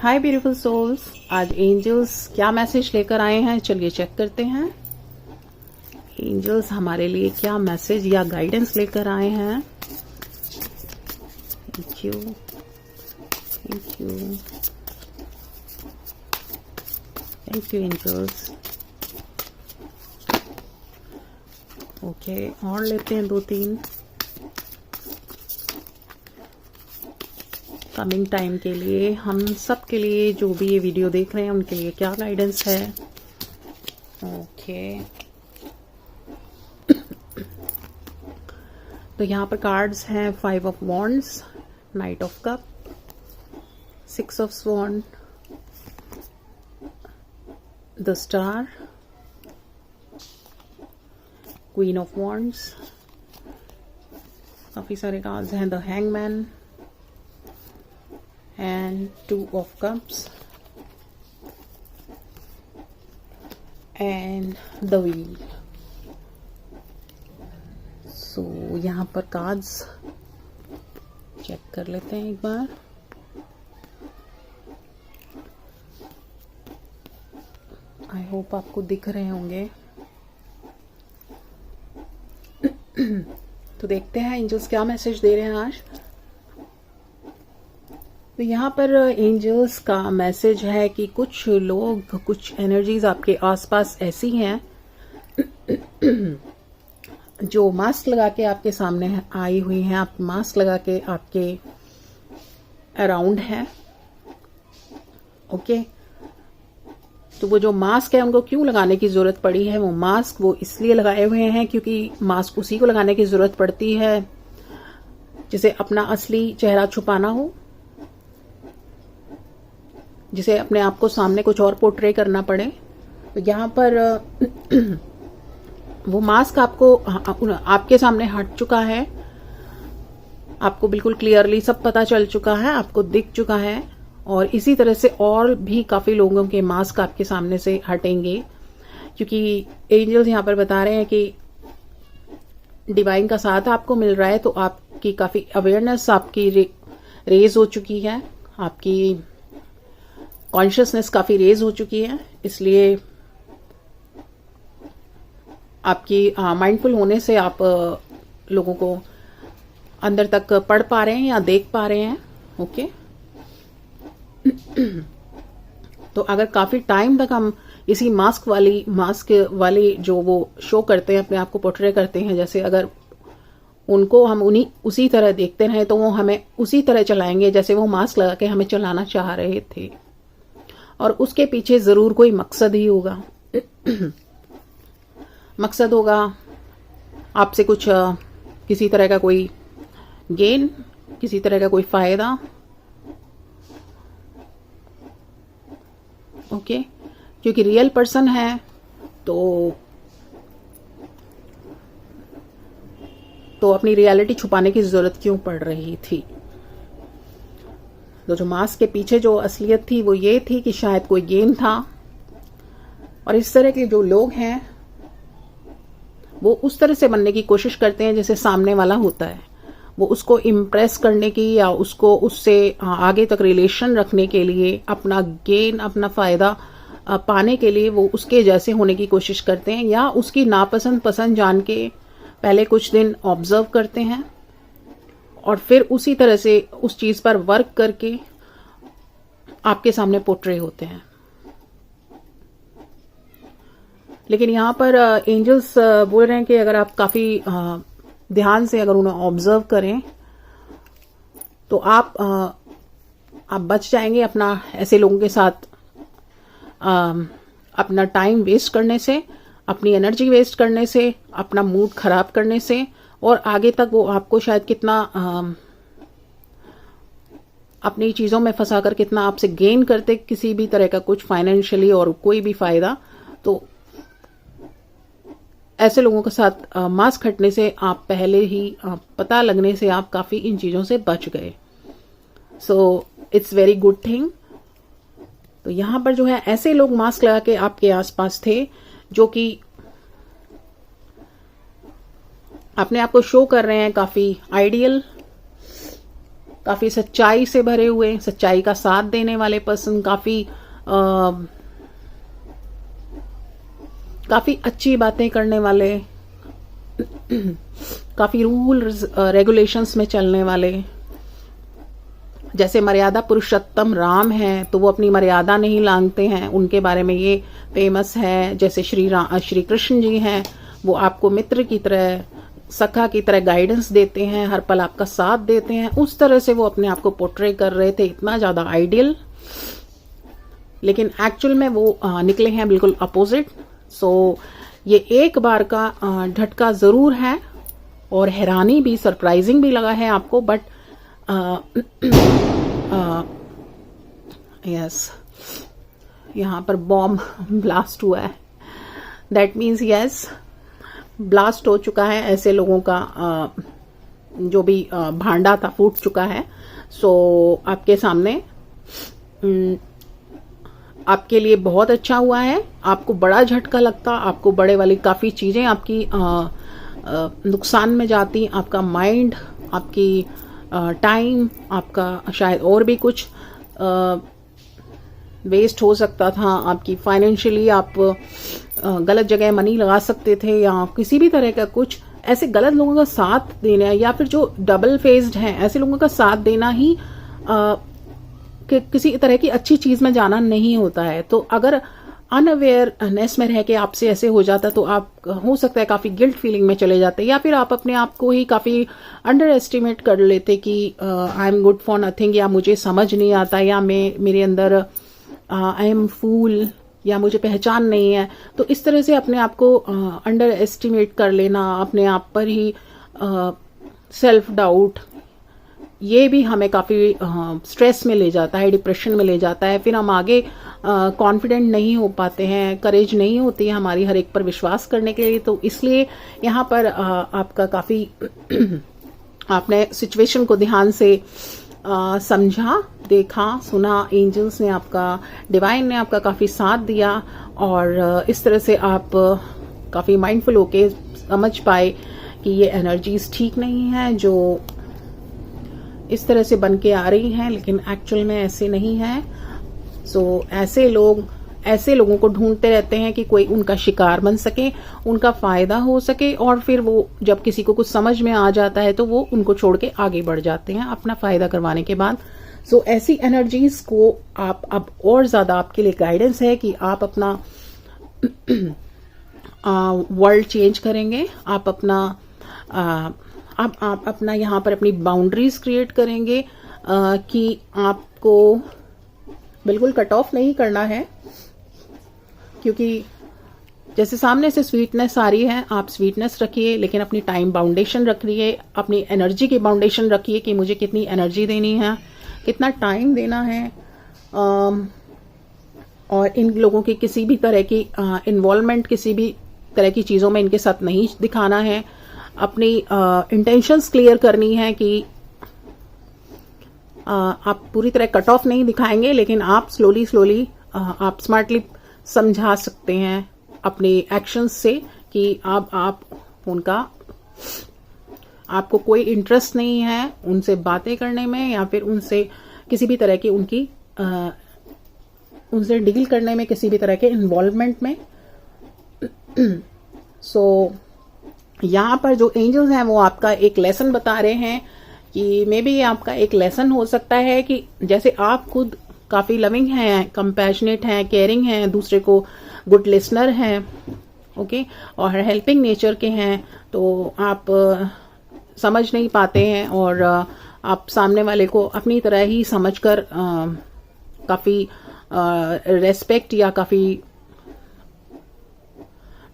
हाय beautiful souls, आज angels क्या message लेकर आए हैं चलिए चेक करते हैं। एंजल्स हमारे लिए क्या मैसेज या गाइडेंस लेकर आए हैं। Thank you, thank you, thank you angels. Okay, और लेते हैं 2-3 कमिंग टाइम के लिए, हम सब के लिए जो भी ये वीडियो देख रहे हैं उनके लिए क्या गाइडेंस है। ओके, तो यहाँ पर कार्ड्स हैं 5 of wands, night of cup, 6 of sword, the star, queen of wands, काफी सारे कार्ड्स हैं, the hangman and 2 of cups and the wheel. So यहाँ पर कार्ड्स चेक कर लेते हैं एक बार। आई होप आपको दिख रहे होंगे। तो देखते हैं एंजल्स क्या मैसेज दे रहे हैं आज। तो यहाँ पर एंजल्स का मैसेज है कि कुछ लोग, कुछ एनर्जीज आपके आसपास ऐसी हैं जो मास्क लगा के आपके सामने आई हुई हैं। आप मास्क लगा के आपके अराउंड हैं। ओके, तो वो जो मास्क है उनको क्यों लगाने की जरूरत पड़ी है? वो मास्क वो इसलिए लगाए हुए हैं क्योंकि मास्क उसी को लगाने की जरूरत पड़ती है जिसे अपना असली चेहरा छुपाना हो, जिसे अपने आप को सामने कुछ और पोर्ट्रे करना पड़े। तो यहाँ पर वो मास्क आपको आपके सामने हट चुका है, आपको बिल्कुल क्लियरली सब पता चल चुका है, आपको दिख चुका है। और इसी तरह से और भी काफी लोगों के मास्क आपके सामने से हटेंगे, क्योंकि एंजल्स यहाँ पर बता रहे हैं कि डिवाइन का साथ आपको मिल रहा है। तो आपकी काफी अवेयरनेस आपकी रेज हो चुकी है, आपकी कॉन्शियसनेस काफी रेज हो चुकी है, इसलिए आपकी माइंडफुल होने से आप लोगों को अंदर तक पढ़ पा रहे हैं या देख पा रहे हैं। ओके, तो अगर काफी टाइम तक हम इसी मास्क वाली जो वो शो करते हैं, अपने आप को पोर्ट्रे करते हैं, जैसे अगर उनको हम उसी तरह देखते रहे तो वो हमें उसी तरह चलाएंगे जैसे वो मास्क लगा के हमें चलाना चाह रहे थे। और उसके पीछे जरूर कोई मकसद ही होगा। मकसद होगा आपसे कुछ किसी तरह का कोई गेन, किसी तरह का कोई फायदा। ओके, क्योंकि रियल पर्सन है तो अपनी रियलिटी छुपाने की जरूरत क्यों पड़ रही थी? तो जो मास्क के पीछे जो असलियत थी वो ये थी कि शायद कोई गेम था। और इस तरह के जो लोग हैं वो उस तरह से बनने की कोशिश करते हैं जैसे सामने वाला होता है। वो उसको इम्प्रेस करने की या उसको उससे आगे तक रिलेशन रखने के लिए, अपना गेन, अपना फायदा पाने के लिए वो उसके जैसे होने की कोशिश करते हैं, या उसकी नापसंद पसंद जान के पहले कुछ दिन ऑब्जर्व करते हैं और फिर उसी तरह से उस चीज पर वर्क करके आपके सामने पोर्ट्रे होते हैं। लेकिन यहाँ पर एंजल्स बोल रहे हैं कि अगर आप काफी ध्यान से अगर उन्हें ऑब्जर्व करें तो आप बच जाएंगे अपना ऐसे लोगों के साथ अपना टाइम वेस्ट करने से, अपनी एनर्जी वेस्ट करने से, अपना मूड खराब करने से। और आगे तक वो आपको शायद कितना अपनी चीजों में फंसाकर कितना आपसे गेन करते, किसी भी तरह का कुछ फाइनेंशियली और कोई भी फायदा। तो ऐसे लोगों के साथ मास्क हटने से आप पहले ही पता लगने से आप काफी इन चीजों से बच गए। So it's very good thing. तो यहां पर जो है ऐसे लोग मास्क लगा के आपके आसपास थे जो कि अपने आप को शो कर रहे हैं काफी आइडियल, काफी सच्चाई से भरे हुए, सच्चाई का साथ देने वाले पर्सन, काफी अच्छी बातें करने वाले, काफी रूल्स रेगुलेशंस में चलने वाले। जैसे मर्यादा पुरुषोत्तम राम हैं तो वो अपनी मर्यादा नहीं लांघते हैं, उनके बारे में ये फेमस है। जैसे श्री कृष्ण जी हैं, वो आपको मित्र की तरह, सखा की तरह गाइडेंस देते हैं, हर पल आपका साथ देते हैं। उस तरह से वो अपने आप को पोर्ट्रे कर रहे थे, इतना ज्यादा आइडियल, लेकिन एक्चुअल में वो निकले हैं बिल्कुल अपोजिट। सो ये एक बार का झटका जरूर है और हैरानी भी, सरप्राइजिंग भी लगा है आपको, बट यस, यहाँ पर बॉम्ब ब्लास्ट हुआ है, दैट मीन्स यस, ब्लास्ट हो चुका है। ऐसे लोगों का जो भी भांडा था फूट चुका है। सो आपके सामने, आपके लिए बहुत अच्छा हुआ है। आपको बड़ा झटका लगता, आपको बड़े वाली काफी चीजें आपकी नुकसान में जाती, आपका माइंड, आपकी टाइम, आपका शायद और भी कुछ वेस्ट हो सकता था। आपकी फाइनेंशियली आप गलत जगह मनी लगा सकते थे, या किसी भी तरह का कुछ ऐसे गलत लोगों का साथ देना, या फिर जो डबल फेस्ड हैं ऐसे लोगों का साथ देना ही किसी तरह की अच्छी चीज में जाना नहीं होता है। तो अगर अनअवेयरनेस में रह के आपसे ऐसे हो जाता तो आप, हो सकता है, काफी गिल्ट फीलिंग में चले जाते, या फिर आप अपने आप को ही काफी अंडर एस्टिमेट कर लेते कि I am good for nothing, या मुझे समझ नहीं आता, या मेरे अंदर आई एम फूल, या मुझे पहचान नहीं है। तो इस तरह से अपने आप को अंडर एस्टिमेट कर लेना, अपने आप पर ही सेल्फ डाउट, ये भी हमें काफी स्ट्रेस में ले जाता है, डिप्रेशन में ले जाता है। फिर हम आगे कॉन्फिडेंट नहीं हो पाते हैं, करेज नहीं होती है हमारी हर एक पर विश्वास करने के लिए। तो इसलिए यहाँ पर आपका काफी आपने सिचुएशन को ध्यान से समझा, देखा, सुना, एंजल्स ने आपका, डिवाइन ने आपका काफी साथ दिया, और इस तरह से आप काफी माइंडफुल होके समझ पाए कि ये एनर्जीज ठीक नहीं है जो इस तरह से बन के आ रही हैं, लेकिन एक्चुअल में ऐसे नहीं है। सो ऐसे लोगों को ढूंढते रहते हैं कि कोई उनका शिकार बन सके, उनका फायदा हो सके, और फिर वो जब किसी को कुछ समझ में आ जाता है तो वो उनको छोड़ के आगे बढ़ जाते हैं अपना फायदा करवाने के बाद। सो ऐसी एनर्जीज को आप अब और ज्यादा, आपके लिए गाइडेंस है कि आप अपना वर्ल्ड चेंज करेंगे, आप अपना यहाँ पर अपनी बाउंड्रीज क्रिएट करेंगे कि आपको बिल्कुल कट ऑफ नहीं करना है, क्योंकि जैसे सामने से स्वीटनेस आ रही है, आप स्वीटनेस रखिए, लेकिन अपनी टाइम बाउंडेशन रखिए, अपनी एनर्जी की बाउंडेशन रखिए कि मुझे कितनी एनर्जी देनी है, कितना टाइम देना है, और इन लोगों की किसी भी तरह की इन्वॉल्वमेंट, किसी भी तरह की चीजों में इनके साथ नहीं दिखाना है। अपनी इंटेंशंस क्लियर करनी है कि आप पूरी तरह कट ऑफ नहीं दिखाएंगे, लेकिन आप स्लोली आप स्मार्टली समझा सकते हैं अपने एक्शंस से कि आप उनका, आपको कोई इंटरेस्ट नहीं है उनसे बातें करने में, या फिर उनसे किसी भी तरह की उनसे डील करने में, किसी भी तरह के इन्वॉल्वमेंट में। सो यहाँ पर जो एंजल्स हैं वो आपका एक लेसन बता रहे हैं कि मे बी ये आपका एक लेसन हो सकता है कि जैसे आप खुद काफी लविंग हैं, कंपैशनेट हैं, केयरिंग हैं, दूसरे को गुड लिसनर हैं, ओके, और हेल्पिंग नेचर के हैं, तो आप समझ नहीं पाते हैं, और आप सामने वाले को अपनी तरह ही समझकर काफी रेस्पेक्ट या काफी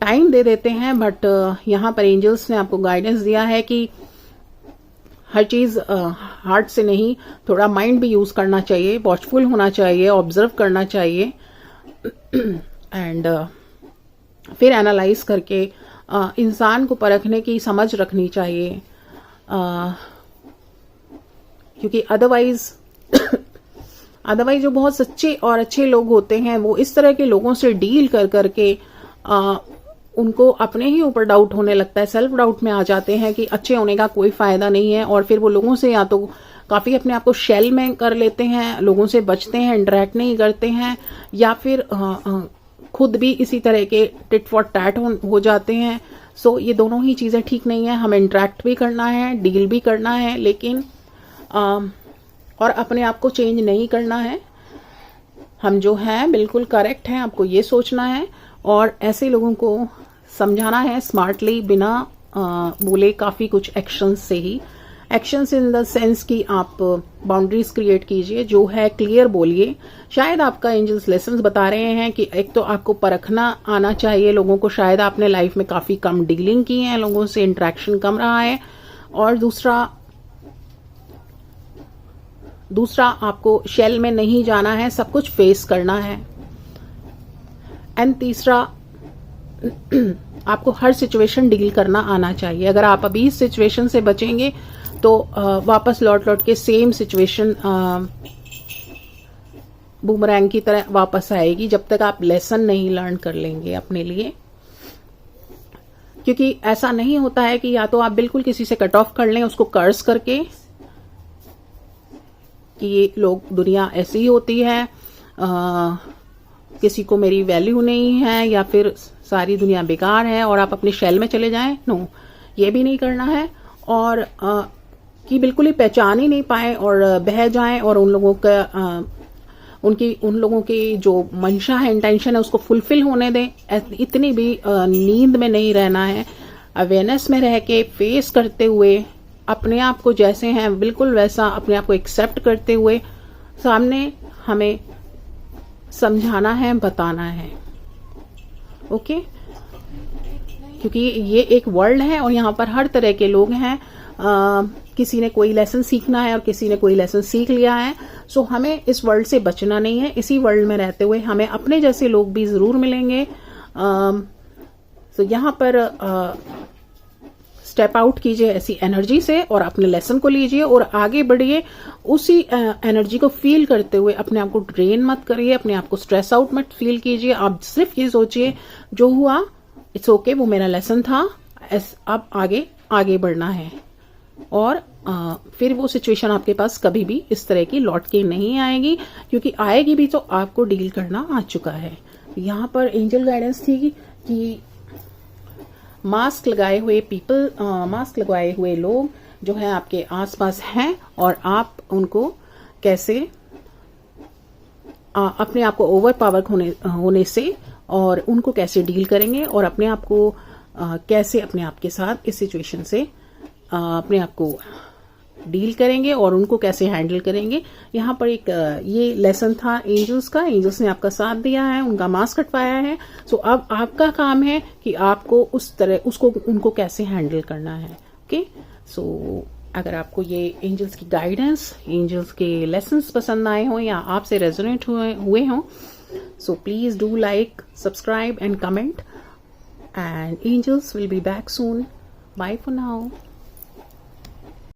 टाइम दे देते हैं। बट यहाँ पर एंजल्स ने आपको गाइडेंस दिया है कि हर चीज हार्ट से नहीं, थोड़ा माइंड भी यूज करना चाहिए, वॉचफुल होना चाहिए, ऑब्जर्व करना चाहिए, एंड फिर एनालाइज करके इंसान को परखने की समझ रखनी चाहिए, क्योंकि अदरवाइज जो बहुत सच्चे और अच्छे लोग होते हैं वो इस तरह के लोगों से डील कर करके उनको अपने ही ऊपर डाउट होने लगता है, सेल्फ डाउट में आ जाते हैं कि अच्छे होने का कोई फायदा नहीं है, और फिर वो लोगों से या तो काफ़ी अपने आप को शेल में कर लेते हैं, लोगों से बचते हैं, इंटरेक्ट नहीं करते हैं, या फिर खुद भी इसी तरह के टिट फॉर टैट हो जाते हैं। सो ये दोनों ही चीज़ें ठीक नहीं है। हमें इंटरेक्ट भी करना है, डील भी करना है, लेकिन और अपने आप को चेंज नहीं करना है। हम जो हैं बिल्कुल करेक्ट हैं, आपको ये सोचना है और ऐसे लोगों को समझाना है स्मार्टली, बिना बोले काफ़ी कुछ एक्शंस से ही। एक्शंस इन द सेंस कि आप बाउंड्रीज क्रिएट कीजिए, जो है क्लियर बोलिए। शायद आपका एंजल्स लेसन्स बता रहे हैं कि एक तो आपको परखना आना चाहिए लोगों को, शायद आपने लाइफ में काफ़ी कम डीलिंग की है, लोगों से इंटरेक्शन कम रहा है, और दूसरा आपको शेल में नहीं जाना है, सब कुछ फेस करना है। एंड तीसरा आपको हर सिचुएशन डील करना आना चाहिए। अगर आप अभी इस सिचुएशन से बचेंगे तो वापस लौट के सेम सिचुएशन बूमरैंग की तरह वापस आएगी, जब तक आप लेसन नहीं लर्न कर लेंगे अपने लिए। क्योंकि ऐसा नहीं होता है कि या तो आप बिल्कुल किसी से कट ऑफ कर लें उसको कर्स करके कि ये लोग, दुनिया ऐसी ही होती है, किसी को मेरी वैल्यू नहीं है, या फिर सारी दुनिया बेकार है, और आप अपने शेल में चले जाएं। नो, ये भी नहीं करना है। और कि बिल्कुल ही पहचान ही नहीं पाए और बह जाएं, और उन लोगों की जो मंशा है, इंटेंशन है, उसको फुलफिल होने दें। इतनी भी नींद में नहीं रहना है। अवेयरनेस में रह के फेस करते हुए, अपने आप को जैसे हैं बिल्कुल वैसा अपने आप को एक्सेप्ट करते हुए सामने हमें समझाना है, बताना है। ओके, क्योंकि ये एक वर्ल्ड है और यहाँ पर हर तरह के लोग हैं। किसी ने कोई लेसन सीखना है और किसी ने कोई लेसन सीख लिया है। सो हमें इस वर्ल्ड से बचना नहीं है। इसी वर्ल्ड में रहते हुए हमें अपने जैसे लोग भी जरूर मिलेंगे। तो यहाँ पर स्टेप आउट कीजिए ऐसी एनर्जी से और अपने लेसन को लीजिए और आगे बढ़िए। उसी एनर्जी को फील करते हुए अपने आप को ड्रेन मत करिए, अपने आप को स्ट्रेस आउट मत फील कीजिए। आप सिर्फ ये सोचिए जो हुआ इट्स ओके, वो मेरा लेसन था, अब आगे बढ़ना है। और फिर वो सिचुएशन आपके पास कभी भी इस तरह की लौट के नहीं आएगी, क्योंकि आएगी भी तो आपको डील करना आ चुका है। यहाँ पर एंजल गाइडेंस थी कि मास्क लगाए हुए लोग जो है आपके आसपास हैं, और आप उनको कैसे अपने आप को ओवर पावर होने से और उनको कैसे डील करेंगे, और अपने आप को कैसे अपने आप के साथ इस सिचुएशन से अपने आप को डील करेंगे और उनको कैसे हैंडल करेंगे। यहाँ पर एक ये लेसन था एंजल्स का। एंजल्स ने आपका साथ दिया है, उनका मास्क हटवाया है। सो अब आपका काम है कि आपको उनको कैसे हैंडल करना है। ओके, सो अगर आपको ये एंजल्स की गाइडेंस, एंजल्स के लेसन्स पसंद आए हों या आपसे रेजोनेट हुए हों, so please do like, subscribe and comment, and angels will be back soon. Bye for now.